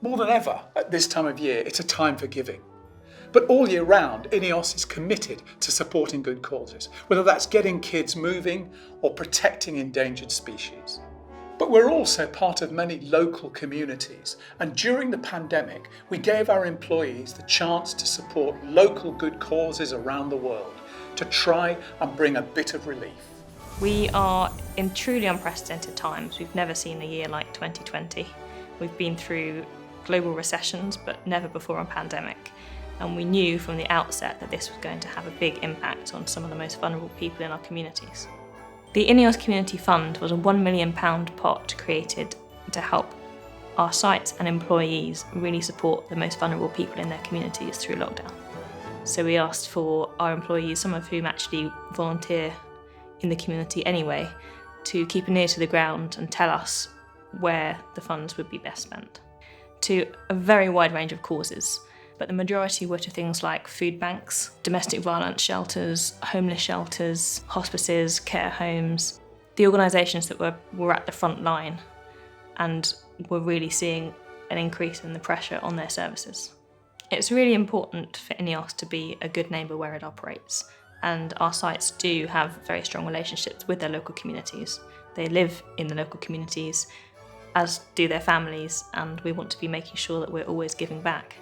More than ever, at this time of year, it's a time for giving. But all year round, iNEOS is committed to supporting good causes, whether that's getting kids moving or protecting endangered species. But we're also part of many local communities, and during the pandemic, we gave our employees the chance to support local good causes around the world to try and bring a bit of relief. We are in truly unprecedented times. We've never seen a year like 2020. We've been through global recessions, but never before a pandemic. And we knew from the outset that this was going to have a big impact on some of the most vulnerable people in our communities. The iNEOS Community Fund was a £1 million pot created to help our sites and employees really support the most vulnerable people in their communities through lockdown. So we asked for our employees, some of whom actually volunteer in the community anyway, to keep an ear to the ground and tell us where the funds would be best spent, to a very wide range of causes. But the majority were to things like food banks, domestic violence shelters, homeless shelters, hospices, care homes, the organisations that were at the front line and were really seeing an increase in the pressure on their services. It's really important for iNEOS to be a good neighbour where it operates, and our sites do have very strong relationships with their local communities. They live in the local communities, as do their families, and we want to be making sure that we're always giving back.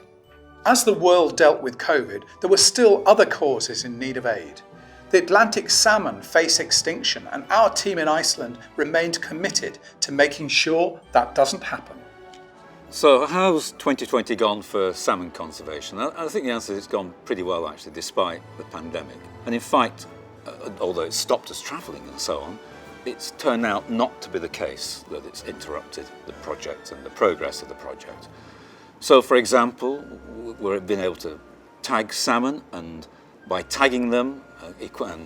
As the world dealt with COVID, there were still other causes in need of aid. The Atlantic salmon face extinction, and our team in Iceland remained committed to making sure that doesn't happen. So how's 2020 gone for salmon conservation? I think the answer is it's gone pretty well actually, despite the pandemic. And in fact, although it's stopped us travelling and so on, it's turned out not to be the case that it's interrupted the project and the progress of the project. So for example, we've been able to tag salmon, and by tagging them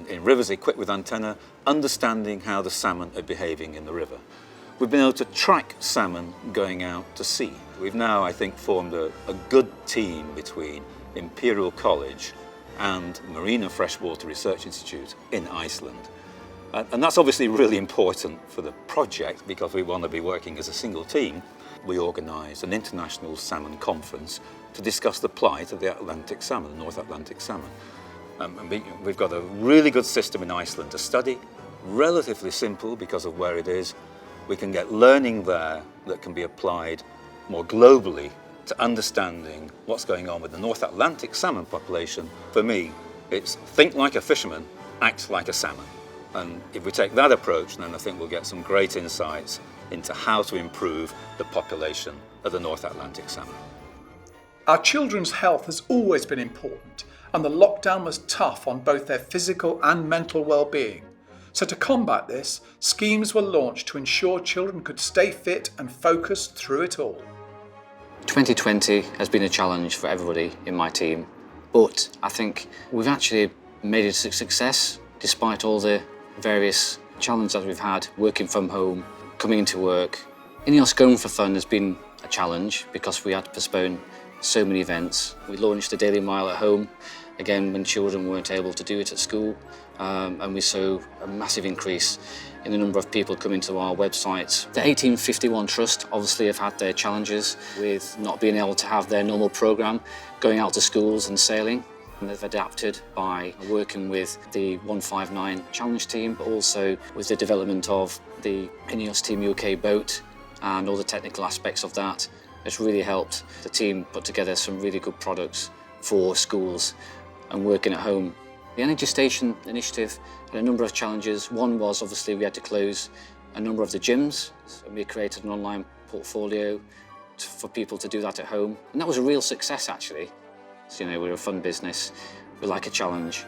in rivers equipped with antenna, understanding how the salmon are behaving in the river. We've been able to track salmon going out to sea. We've now, I think, formed a good team between Imperial College and Marine and Freshwater Research Institute in Iceland. And that's obviously really important for the project because we want to be working as a single team. We organised an international salmon conference to discuss the plight of the Atlantic salmon, the North Atlantic salmon. We've got a really good system in Iceland to study, relatively simple because of where it is. We can get learning there that can be applied more globally to understanding what's going on with the North Atlantic salmon population. For me, it's think like a fisherman, act like a salmon. And if we take that approach, then I think we'll get some great insights into how to improve the population of the North Atlantic salmon. Our children's health has always been important, and the lockdown was tough on both their physical and mental well-being. So to combat this, schemes were launched to ensure children could stay fit and focused through it all. 2020 has been a challenge for everybody in my team, but I think we've actually made it a success despite all the various challenges that we've had, working from home, coming into work. iNEOS Going for Fun has been a challenge because we had to postpone so many events. We launched the Daily Mile at home, again when children weren't able to do it at school, and we saw a massive increase in the number of people coming to our website. The 1851 Trust obviously have had their challenges with not being able to have their normal programme, going out to schools and sailing. And they've adapted by working with the 159 Challenge team, but also with the development of the iNEOS Team UK boat and all the technical aspects of that. It's really helped the team put together some really good products for schools and working at home. The Energy Station initiative had a number of challenges. One was obviously we had to close a number of the gyms, and we created an online portfolio for people to do that at home. And that was a real success actually. So, we're a fun business, we like a challenge,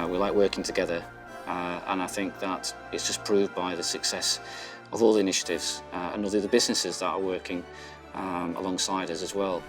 we like working together, and I think that it's just proved by the success of all the initiatives and all the other businesses that are working alongside us as well.